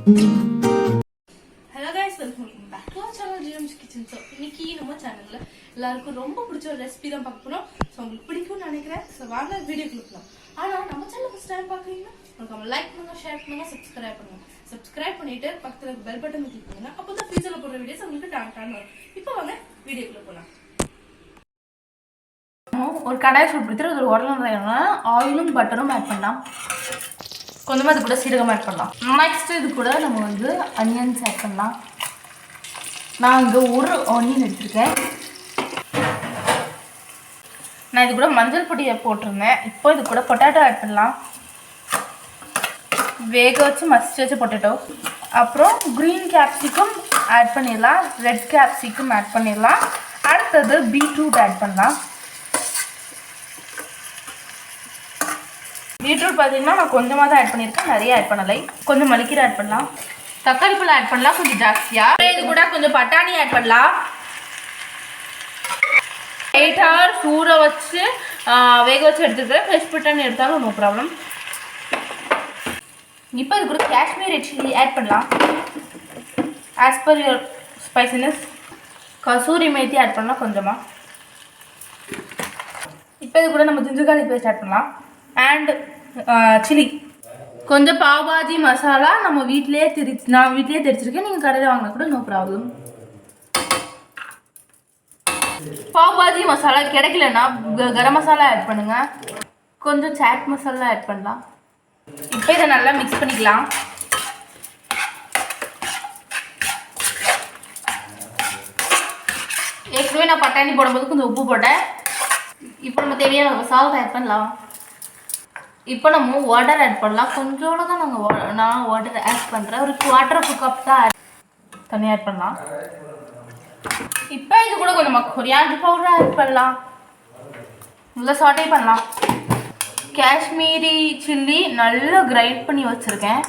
Hello guys, welcome back to our channel GM's Kitchen. So இன்னைக்கு நம்ம சேனல்ல எல்லாருக்கும் ரொம்ப பிடிச்ச ஒரு ரெசிபி தான் பார்க்க போறோம். சோ உங்களுக்கு பிடிக்கும்னு நினைக்கிறேன். சோ வாங்க வீடியோக்குள்ள போலாம். ஆனா நம்ம சேனலை ஃபர்ஸ்ட் டைம் பார்க்கறீங்கன்னா மறக்காம லைக் பண்ணுங்க, ஷேர் பண்ணுங்க, சப்ஸ்கிரைப் பண்ணுங்க. சப்ஸ்கிரைப் பண்ணிட்டு பக்கத்துல பெல் பட்டனை கிளிக் பண்ணுங்க. அப்பதான் ஃபியூச்சர்ல போடுற வீடியோஸ் உங்களுக்கு டான் வரும். இப்போ வாங்க வீடியோக்குள்ள போலாம். ஒரு கடாய் சூடு ஒரு உரல்ல ஆயிலும் பட்டரும் ஆட் பண்ணலாம். கொஞ்சமாக இது கூட சீரகம் ஆட் பண்ணலாம். நெக்ஸ்ட் இது கூட நம்ம வந்து அனியன்ஸ் ஆட் பண்ணலாம். நான் இங்கே ஒரு ஆனியன் எடுத்துருக்கேன். நான் இது கூட மஞ்சள் பொடியை போட்டிருந்தேன். இப்போ இது கூட பொட்டேட்டோ ஆட் பண்ணலாம். வேக வச்சு மசிச்சு வச்ச பொட்டேட்டோ. அப்புறம் க்ரீன் கேப்சிகம் ஆட் பண்ணிடலாம். ரெட் கேப்சிகம் ஆட் பண்ணிடலாம். அடுத்தது பீட்ரூட் ஆட் பண்ணலாம். பீட்ரூட் பார்த்தீங்கன்னா நான் கொஞ்சமாக தான் ஆட் பண்ணியிருக்கேன், நிறைய ஆட் பண்ணலை. கொஞ்சம் மல்லிக்கீரை ஆட் பண்ணலாம். தக்காளி பழம் ஆட் பண்ணலாம் கொஞ்சம் ஜாஸ்தியாக. இது கூட கொஞ்சம் பட்டாணி ஆட் பண்ணலாம். 8 hours ஊற வச்சு வேக வச்சு எடுத்துக்கிறேன். ஃப்ரெஷ் பட்டாணி எடுத்தாலும் நோ ப்ராப்ளம். இப்போ இது கூட காஷ்மீர் ரெட் சில்லி ஆட் பண்ணலாம். As per your spiciness. Kasuri methi add பண்ணலாம் கொஞ்சமாக. இப்போ இது கூட நம்ம ஜிஞ்சர் கார்லிக் பேஸ்ட் ஆட் பண்ணலாம். And chilli. கொஞ்சம் பாவ்பாஜி மசாலா நம்ம நான் வீட்டிலே தெரிச்சிருக்கேன். நீங்கள் கடையில் வாங்கினா கூட நோ ப்ராப்ளம். பாவ்பாஜி மசாலா கிடைக்கலன்னா கரம் மசாலா ஆட் பண்ணுங்கள். கொஞ்சம் சாட் மசாலா ஆட் பண்ணலாம். இப்போ இதை நல்லா மிக்ஸ் பண்ணிக்கலாம். ஏற்கனவே நான் பட்டாணி போடும்போது கொஞ்சம் உப்பு போட்டேன். இப்போ நம்ம தேவையான சால்ட் ஆட் பண்ணலாம். இப்போ நம்ம வாட்டர் ஆட் பண்ணலாம். கொஞ்சோட தான் நான் வாட்டர் ஆட் பண்ணுறேன். ஒரு 1/4 கப் தான் தண்ணி ஆட் பண்ணலாம். இப்போ இது கூட கொஞ்சம் கொரியாண்டர் பவுடர் ஆட் பண்ணலாம். நல்லா சாட்டே பண்ணலாம். காஷ்மீரி சில்லி நல்லா கிரைண்ட் பண்ணி வச்சுருக்கேன்.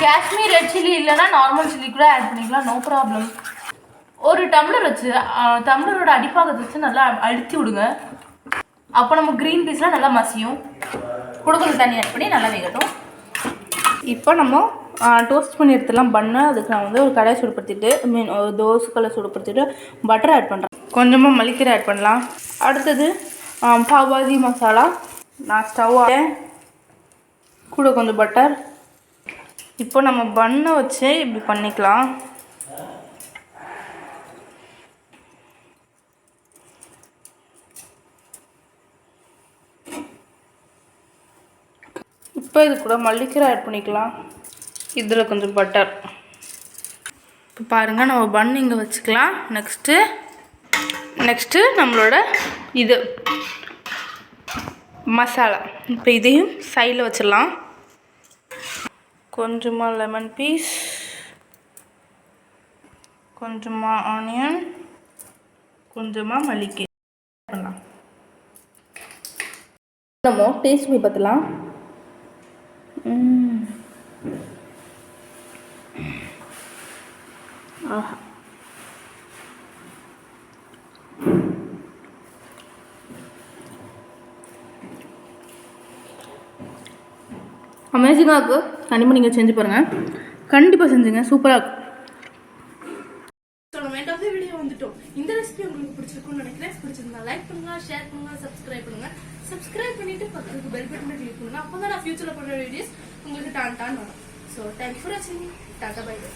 காஷ்மீர் ரெட் சில்லி இல்லைன்னா நார்மல் சில்லி கூட ஆட் பண்ணிக்கலாம், நோ ப்ராப்ளம். ஒரு டம்ளர் வச்சு டம்ளரோட அடிப்பாகத்தை வச்சு நல்லா அழுத்தி விடுங்க. அப்போ நம்ம க்ரீன் பீஸ்லாம் நல்லா மசியும். கூட கொஞ்சம் தண்ணி ஆட் பண்ணி நல்லா வேகட்டும். இப்போ நம்ம டோஸ்ட் பண்ணி எடுத்துடலாம் பண்ணு. அதுக்கு நான் வந்து ஒரு கடாய் சூடுபடுத்திட்டு தோசைக்கல்லை சூடுபடுத்திட்டு பட்டர் ஆட் பண்ணுறேன். கொஞ்சமாக மல்லிக்கீரை ஆட் பண்ணலாம். அடுத்தது பாவ்பாஜி மசாலா. நான் ஸ்டவ் கூட கொஞ்சம் பட்டர். இப்போ நம்ம பண்ணை வச்சு இப்படி பண்ணிக்கலாம். இப்போ இது கூட மல்லிக்கீரை ஆட் பண்ணிக்கலாம். இதில் கொஞ்சம் பட்டர். இப்போ பாருங்கள் நம்ம பன் இங்கே வச்சுக்கலாம். நெக்ஸ்ட்டு நம்மளோட இது மசாலா. இப்போ இதையும் சைடில் வச்சிடலாம். கொஞ்சமாக லெமன் பீஸ், கொஞ்சமாக ஆனியன், கொஞ்சமாக மல்லிக்கீரை பண்ணலாம். நம்ம டேஸ்ட் பண்ணி பார்த்துலாம். ஆஹா, அமேசிங்காக இருக்குது. கண்டிப்பாக நீங்கள் செஞ்சு பாருங்கள். கண்டிப்பாக செஞ்சுங்க, சூப்பராக இருக்கும். வீடியோ வந்துட்டோம். இந்த ரெசிபி உங்களுக்கு பிடிச்சிருக்கும்னு நினைக்கிறேன். பிடிச்சிருந்தா லைக் பண்ணுங்க, ஷேர் பண்ணுங்க, சப்ஸ்கிரைப் பண்ணுங்க. சப்ஸ்கிரைப் பண்ணிட்டு பக்கத்துக்கு பெல் பட்டனை கிளிக் பண்ணுங்க. அப்போ தான் நான் ஃபியூச்சரில் பண்ணுற வீடியோஸ் உங்களுக்கு டான் வரும். ஸோ தேங்க்யூ ஃபார் வாட்சிங். Tata bye by.